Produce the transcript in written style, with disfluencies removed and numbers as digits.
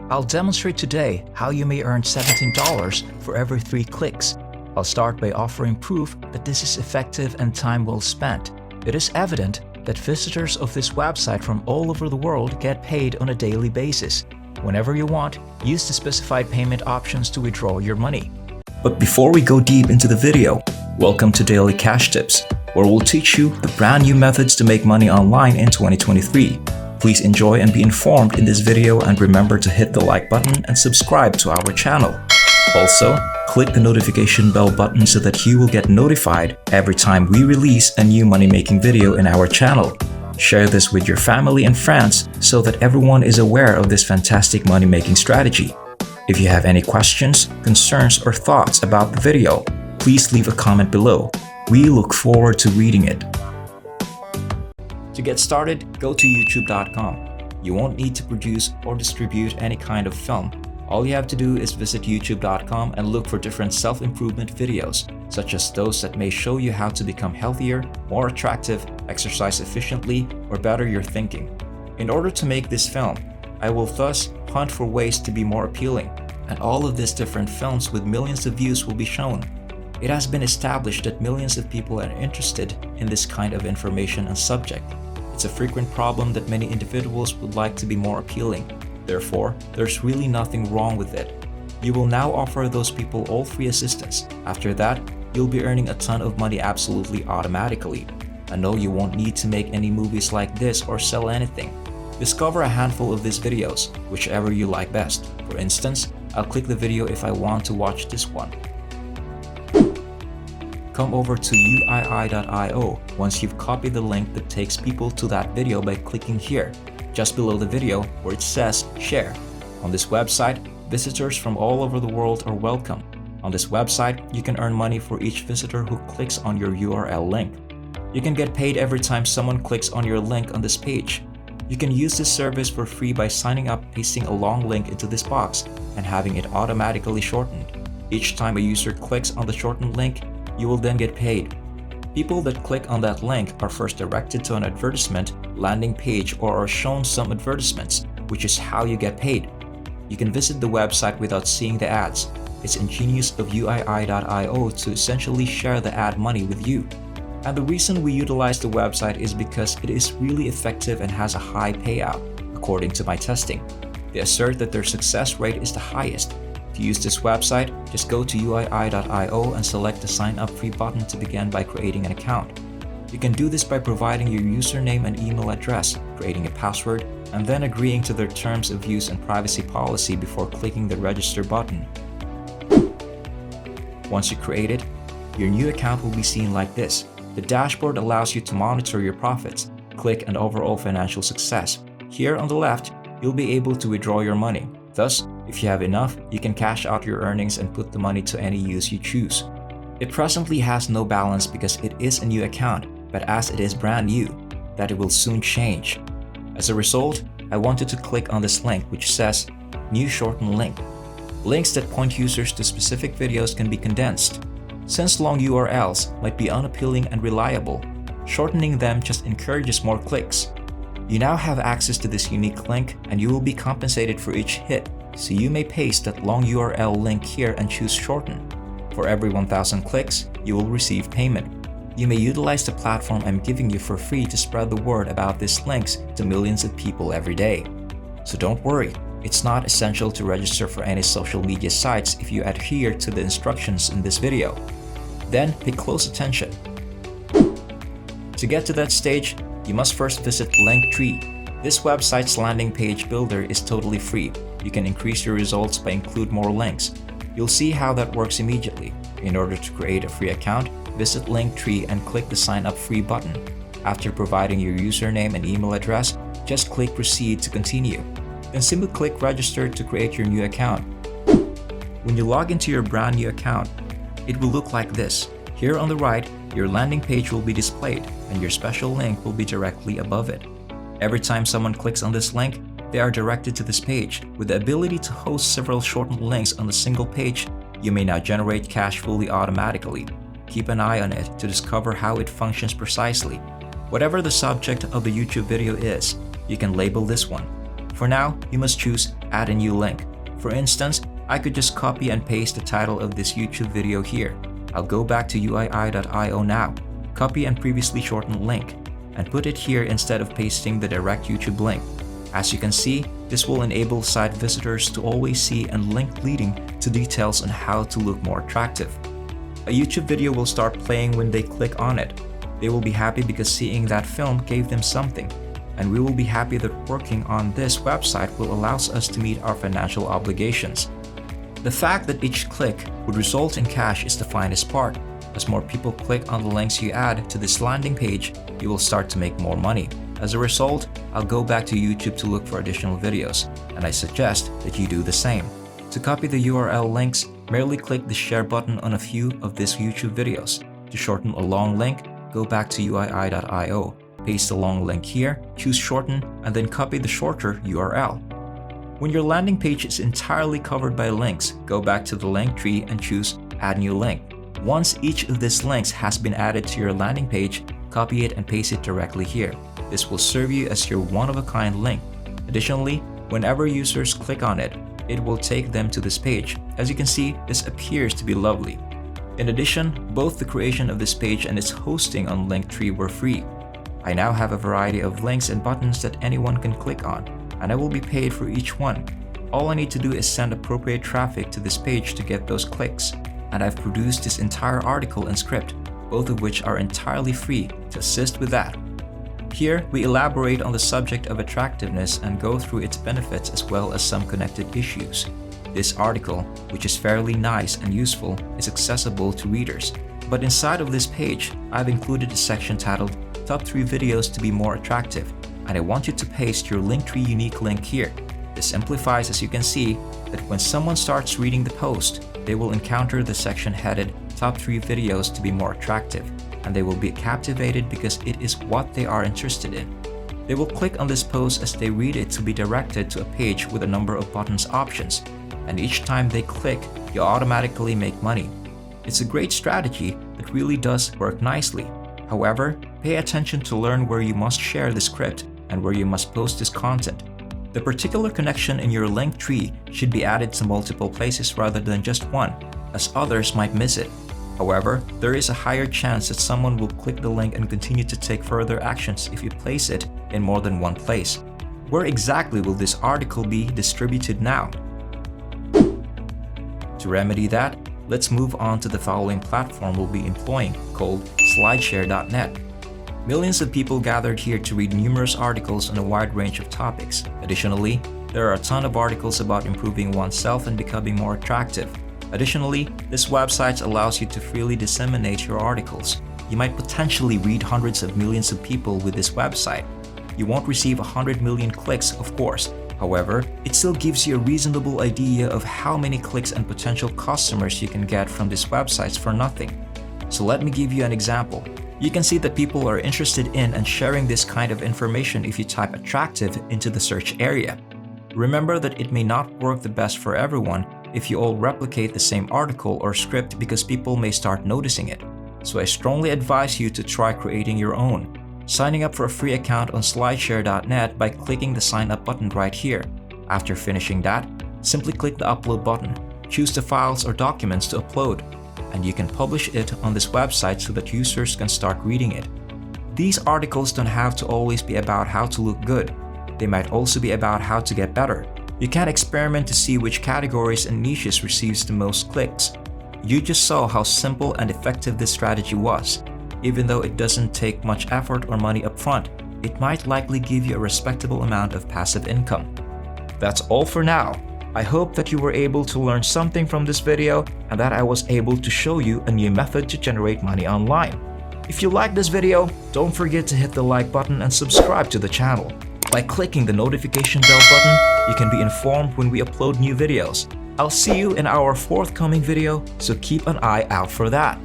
I'll demonstrate today how you may earn $17 for every 3 clicks. I'll start by offering proof that this is effective and time well spent. It is evident that visitors of this website from all over the world get paid on a daily basis. Whenever you want, use the specified payment options to withdraw your money. But before we go deep into the video, welcome to Daily Cash Tips, where we'll teach you the brand new methods to make money online in 2023. Please enjoy and be informed in this video, and remember to hit the like button and subscribe to our channel. Also, click the notification bell button so that you will get notified every time we release a new money-making video in our channel. Share this with your family and friends so that everyone is aware of this fantastic money-making strategy. If you have any questions, concerns, or thoughts about the video, please leave a comment below. We look forward to reading it. To get started, go to youtube.com. You won't need to produce or distribute any kind of film. All you have to do is visit youtube.com and look for different self-improvement videos, such as those that may show you how to become healthier, more attractive, exercise efficiently, or better your thinking. In order to make this film, I will thus hunt for ways to be more appealing, and all of these different films with millions of views will be shown. It has been established that millions of people are interested in this kind of information and subject. It's a frequent problem that many individuals would like to be more appealing. Therefore, there's really nothing wrong with it. You will now offer those people all free assistance. After that, you'll be earning a ton of money absolutely automatically. I know you won't need to make any movies like this or sell anything. Discover a handful of these videos, whichever you like best. For instance, I'll click the video if I want to watch this one. Come over to uii.io once you've copied the link that takes people to that video by clicking here, just below the video where it says share. On this website, visitors from all over the world are welcome. On this website, you can earn money for each visitor who clicks on your URL link. You can get paid every time someone clicks on your link on this page. You can use this service for free by signing up, pasting a long link into this box, and having it automatically shortened. Each time a user clicks on the shortened link, you will then get paid. People that click on that link are first directed to an advertisement landing page or are shown some advertisements, which is how you get paid. You can visit the website without seeing the ads. It's ingenious of uii.io to essentially share the ad money with you. And the reason we utilize the website is because it is really effective and has a high payout, according to my testing. They assert that their success rate is the highest. To use this website, just go to uii.io and select the sign up free button to begin by creating an account. You can do this by providing your username and email address, creating a password, and then agreeing to their terms of use and privacy policy before clicking the register button. Once you create it, your new account will be seen like this. The dashboard allows you to monitor your profits, click, and overall financial success. Here on the left, you'll be able to withdraw your money. Thus, if you have enough, you can cash out your earnings and put the money to any use you choose. It presently has no balance because it is a new account, but as it is brand new, that it will soon change. As a result, I wanted to click on this link which says New Shortened Link. Links that point users to specific videos can be condensed. Since long URLs might be unappealing and reliable, shortening them just encourages more clicks. You now have access to this unique link, and you will be compensated for each hit, so you may paste that long URL link here and choose shorten. For every 1,000 clicks, you will receive payment. You may utilize the platform I'm giving you for free to spread the word about these links to millions of people every day. So don't worry, it's not essential to register for any social media sites if you adhere to the instructions in this video. Then pay close attention. To get to that stage, you must first visit Linktree. This website's landing page builder is totally free. You can increase your results by include more links. You'll see how that works immediately. In order to create a free account, visit Linktree and click the sign up free button. After providing your username and email address, just click proceed to continue. Then simply click register to create your new account. When you log into your brand new account, it will look like this. Here on the right, your landing page will be displayed and your special link will be directly above it. Every time someone clicks on this link, they are directed to this page. With the ability to host several shortened links on a single page, you may now generate cash fully automatically. Keep an eye on it to discover how it functions precisely. Whatever the subject of the YouTube video is, you can label this one. For now, you must choose Add a New Link. For instance, I could just copy and paste the title of this YouTube video here. I'll go back to uii.io now, copy and previously shortened link, and put it here instead of pasting the direct YouTube link. As you can see, this will enable site visitors to always see a link leading to details on how to look more attractive. A YouTube video will start playing when they click on it. They will be happy because seeing that film gave them something, and we will be happy that working on this website will allow us to meet our financial obligations. The fact that each click would result in cash is the finest part. As more people click on the links you add to this landing page, you will start to make more money. As a result, I'll go back to YouTube to look for additional videos, and I suggest that you do the same. To copy the URL links, merely click the share button on a few of these YouTube videos. To shorten a long link, go back to uii.io, paste the long link here, choose shorten, and then copy the shorter URL. When your landing page is entirely covered by links, go back to the link tree and choose Add New Link. Once each of these links has been added to your landing page, copy it and paste it directly here. This will serve you as your one-of-a-kind link. Additionally, whenever users click on it, it will take them to this page. As you can see, this appears to be lovely. In addition, both the creation of this page and its hosting on Linktree were free. I now have a variety of links and buttons that anyone can click on, and I will be paid for each one. All I need to do is send appropriate traffic to this page to get those clicks, and I've produced this entire article and script, both of which are entirely free to assist with that. Here, we elaborate on the subject of attractiveness and go through its benefits as well as some connected issues. This article, which is fairly nice and useful, is accessible to readers. But inside of this page, I've included a section titled Top 3 Videos to be More Attractive, and I want you to paste your Linktree unique link here. This simplifies, as you can see, that when someone starts reading the post, they will encounter the section headed Top 3 Videos to be More Attractive, and they will be captivated because it is what they are interested in. They will click on this post as they read it to be directed to a page with a number of buttons options, and each time they click, you automatically make money. It's a great strategy that really does work nicely. However, pay attention to learn where you must share the script and where you must post this content. The particular connection in your link tree should be added to multiple places rather than just one, as others might miss it. However, there is a higher chance that someone will click the link and continue to take further actions if you place it in more than one place. Where exactly will this article be distributed now? To remedy that, let's move on to the following platform we'll be employing, called Slideshare.net. Millions of people gathered here to read numerous articles on a wide range of topics. Additionally, there are a ton of articles about improving oneself and becoming more attractive. Additionally, this website allows you to freely disseminate your articles. You might potentially read hundreds of millions of people with this website. You won't receive 100 million clicks, of course. However, it still gives you a reasonable idea of how many clicks and potential customers you can get from these websites for nothing. So let me give you an example. You can see that people are interested in and sharing this kind of information if you type attractive into the search area. Remember that it may not work the best for everyone if you all replicate the same article or script because people may start noticing it. So I strongly advise you to try creating your own. Signing up for a free account on Slideshare.net by clicking the sign up button right here. After finishing that, simply click the upload button. Choose the files or documents to upload, and you can publish it on this website so that users can start reading it. These articles don't have to always be about how to look good. They might also be about how to get better. You can experiment to see which categories and niches receives the most clicks. You just saw how simple and effective this strategy was. Even though it doesn't take much effort or money upfront, it might likely give you a respectable amount of passive income. That's all for now. I hope that you were able to learn something from this video and that I was able to show you a new method to generate money online. If you liked this video, don't forget to hit the like button and subscribe to the channel. By clicking the notification bell button, you can be informed when we upload new videos. I'll see you in our forthcoming video, so keep an eye out for that.